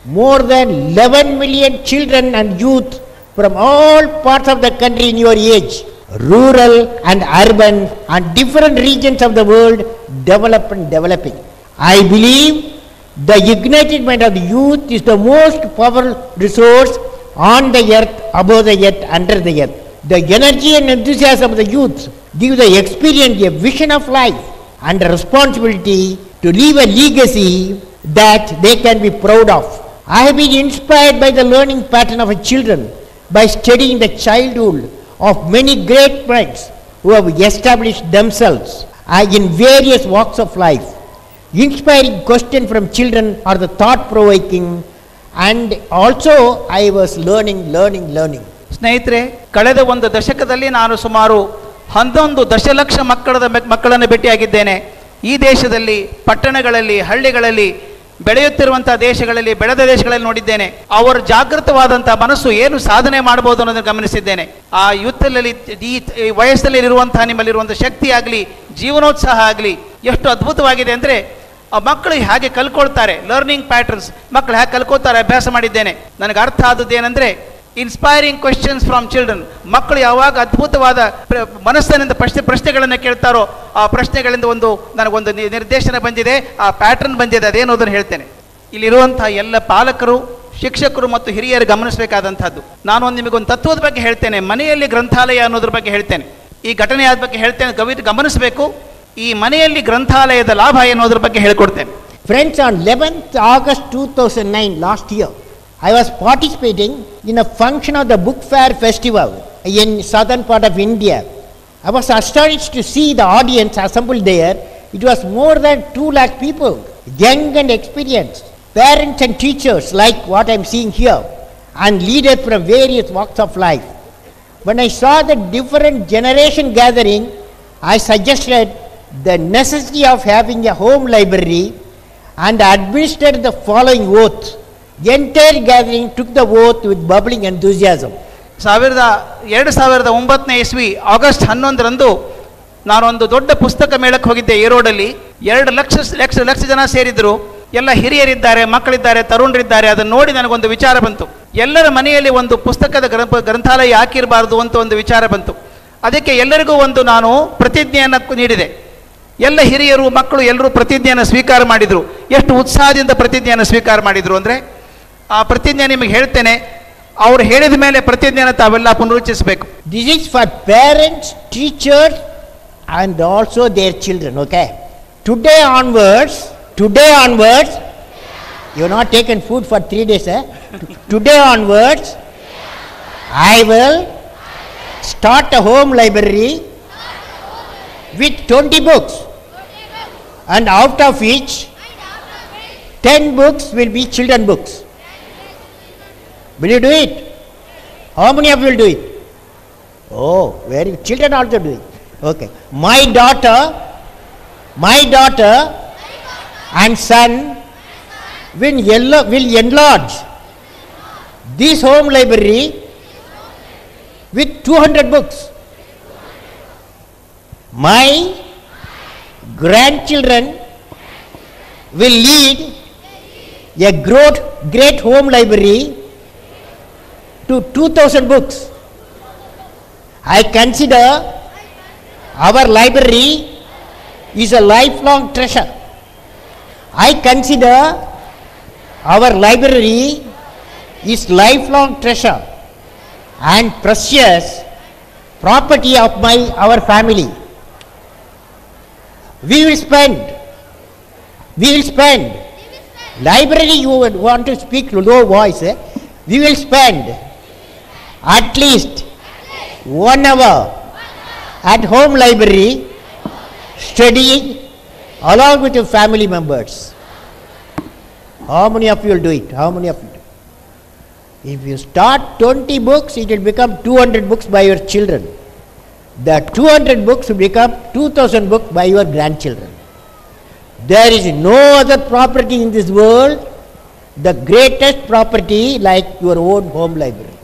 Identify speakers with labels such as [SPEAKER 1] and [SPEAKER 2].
[SPEAKER 1] more than 11 million children and youth from all parts of the country in your age, rural and urban and different regions of the world, develop and developing. I believe the ignited mind of the youth is the most powerful resource on the earth, above the earth, under the earth. The energy and enthusiasm of the youth give the experience a vision of life and a responsibility to leave a legacy that they can be proud of. I have been inspired by the learning pattern of children by studying the childhood of many great minds who have established themselves in various walks of life. Inspiring questions from children are the thought-provoking, and also I was learning.
[SPEAKER 2] ಸ್ನೇಹಿತರೆ, ಕಳೆದ ಒಂದು ದಶಕದಲ್ಲಿ ನಾನು ಸುಮಾರು 11 ದಶಲಕ್ಷ ಮಕ್ಕಳನ್ನು ಭೇಟಿಯಾಗಿದ್ದೇನೆ. ಈ ದೇಶದಲ್ಲಿ ಪಟ್ಟಣಗಳಲ್ಲಿ, ಹಳ್ಳಿಗಳಲ್ಲಿ, ಬೆಳೆಯುತ್ತಿರುವಂತಹ ದೇಶಗಳಲ್ಲಿ, ಬೆಳೆದ ದೇಶಗಳಲ್ಲಿ ನೋಡಿದ್ದೇನೆ. ಅವರು ಜಾಗೃತವಾದಂತಹ ಮನಸ್ಸು ಏನು ಸಾಧನೆ ಮಾಡಬಹುದು ಅನ್ನೋದನ್ನು ಗಮನಿಸಿದ್ದೇನೆ. ಆ ಯುದ್ಧದಲ್ಲಿ ಈ ವಯಸ್ಸಲ್ಲಿ ಇರುವಂತಹ ನಿಮ್ಮಲ್ಲಿರುವಂತಹ ಶಕ್ತಿ ಆಗಲಿ, ಜೀವನೋತ್ಸಾಹ ಆಗಲಿ ಎಷ್ಟು ಅದ್ಭುತವಾಗಿದೆ ಅಂದರೆ ಆ ಮಕ್ಕಳು ಹೇಗೆ ಕಲ್ಕೊಳ್ತಾರೆ, ಲರ್ನಿಂಗ್ ಪ್ಯಾಟರ್ನ್ಸ್, ಮಕ್ಕಳು ಹೇಗೆ ಕಲ್ಕೋತಾರೆ ಅಭ್ಯಾಸ ಮಾಡಿದ್ದೇನೆ. ನನಗೆ ಅರ್ಥ ಆದದ್ದು ಏನಂದರೆ, ಇನ್ಸ್ಪೈರಿಂಗ್ ಕ್ವೆಶ್ಚನ್ಸ್ ಫ್ರಮ್ ಚಿಲ್ಡ್ರನ್. ಮಕ್ಕಳು ಯಾವಾಗ ಅದ್ಭುತವಾದ ಮನಸ್ಸಿನಿಂದ ಪ್ರಶ್ನೆಗಳನ್ನು ಕೇಳ್ತಾರೋ ಆ ಪ್ರಶ್ನೆಗಳಿಂದ ನನಗೊಂದು ನಿರ್ದೇಶನ ಬಂದಿದೆ, ಆ ಪ್ಯಾಟರ್ನ್ ಬಂದಿದೆ. ಅದೇನೋದನ್ನು ಹೇಳ್ತೇನೆ. ಇಲ್ಲಿರುವಂತಹ ಎಲ್ಲ ಪಾಲಕರು, ಶಿಕ್ಷಕರು ಮತ್ತು ಹಿರಿಯರು ಗಮನಿಸಬೇಕಾದಂಥದ್ದು. ನಾನೊಂದು ನಿಮಗೊಂದು ತತ್ವದ ಬಗ್ಗೆ ಹೇಳ್ತೇನೆ, ಮನೆಯಲ್ಲಿ ಗ್ರಂಥಾಲಯ ಅನ್ನೋದ್ರ ಬಗ್ಗೆ ಹೇಳ್ತೇನೆ. ಈ ಘಟನೆಯಾದ ಬಗ್ಗೆ ಹೇಳ್ತೇನೆ, ಗಮನಿಸಬೇಕು. ಈ ಮನೆಯಲ್ಲಿ ಗ್ರಂಥಾಲಯದ ಲಾಭ ಏನೋದ್ರ ಬಗ್ಗೆ ಹೇಳ್ಕೊಡ್ತೇನೆ.
[SPEAKER 1] Friends, on 11th August 2009, last year, I was participating in a function of the Book Fair Festival in southern part of India. I was astonished to see the audience assembled there. It was more than 2 lakh people, young and experienced, parents and teachers like what I am seeing here, and leaders from various walks of life. When I saw the different generation gathering, I suggested the necessity of having a home library and administered the following oath. The entire gathering took the oath with bubbling enthusiasm.
[SPEAKER 2] 2009 ಇಸ್ವಿ August 11ರಂದು ನಾನೊಂದು ದೊಡ್ಡ ಪುಸ್ತಕ ಮೇಳಕ್ಕೆ ಹೋಗಿದ್ದೆ ಏರೋಡಲ್ಲಿ. 2 ಲಕ್ಷ ಜನ ಸೇರಿದ್ರು. ಎಲ್ಲ ಹಿರಿಯರಿದ್ದಾರೆ, ಮಕ್ಕಳಿದ್ದಾರೆ, ತರುಣರಿದ್ದಾರೆ. ಅದನ್ನು ನೋಡಿ ನನಗೊಂದು ವಿಚಾರ ಬಂತು. ಎಲ್ಲರ ಮನೆಯಲ್ಲಿ ಒಂದು ಪುಸ್ತಕದ ಗ್ರಂಥಾಲಯ ಹಾಕಿರಬಾರ್ದು ಅಂತ ಒಂದು ವಿಚಾರ ಬಂತು. ಅದಕ್ಕೆ ಎಲ್ಲರಿಗೂ ನಾನು ಪ್ರತಿಜ್ಞೆಯನ್ನು ನೀಡಿದೆ. ಎಲ್ಲ ಹಿರಿಯರು, ಮಕ್ಕಳು ಎಲ್ಲರೂ ಪ್ರತಿಜ್ಞೆಯನ್ನು ಸ್ವೀಕಾರ ಮಾಡಿದರು. ಎಷ್ಟು ಉತ್ಸಾಹದಿಂದ ಪ್ರತಿಜ್ಞೆಯನ್ನು ಸ್ವೀಕಾರ ಮಾಡಿದರು ಅಂದರೆ, ಆ ಪ್ರತಿಜ್ಞೆ ನಿಮಗೆ ಹೇಳ್ತೇನೆ. ಅವರು ಹೇಳಿದ ಮೇಲೆ ಪ್ರತಿಜ್ಞೆಯನ್ನು ತಾವೆಲ್ಲ ಪುನರುಚ್ಚರಿಸಬೇಕು.
[SPEAKER 1] This is for parents, teachers and also their children, okay? Today onwards, you have not taken food for 3 days, eh? Today onwards, I will start a home library with 20 books, and out of which 10 books will be children books. Will you do it? How many of you will do it? Oh, very good. Children also do it. Okay. My daughter and son will enlarge this home library with 200 books. My grandchildren will lead a great home library to 2000 books. I consider our library is a lifelong treasure. I consider our library is lifelong treasure and precious property of our family. We will spend. Library, you want to speak low voice, eh? We will spend at least 1 hour at home library studying along with your family members. How many of you will do it? If you start 20 books, it will become 200 books by your children. The 200 books will become 2000 books by your grandchildren. There is no other property in this world, the greatest property like your own home library.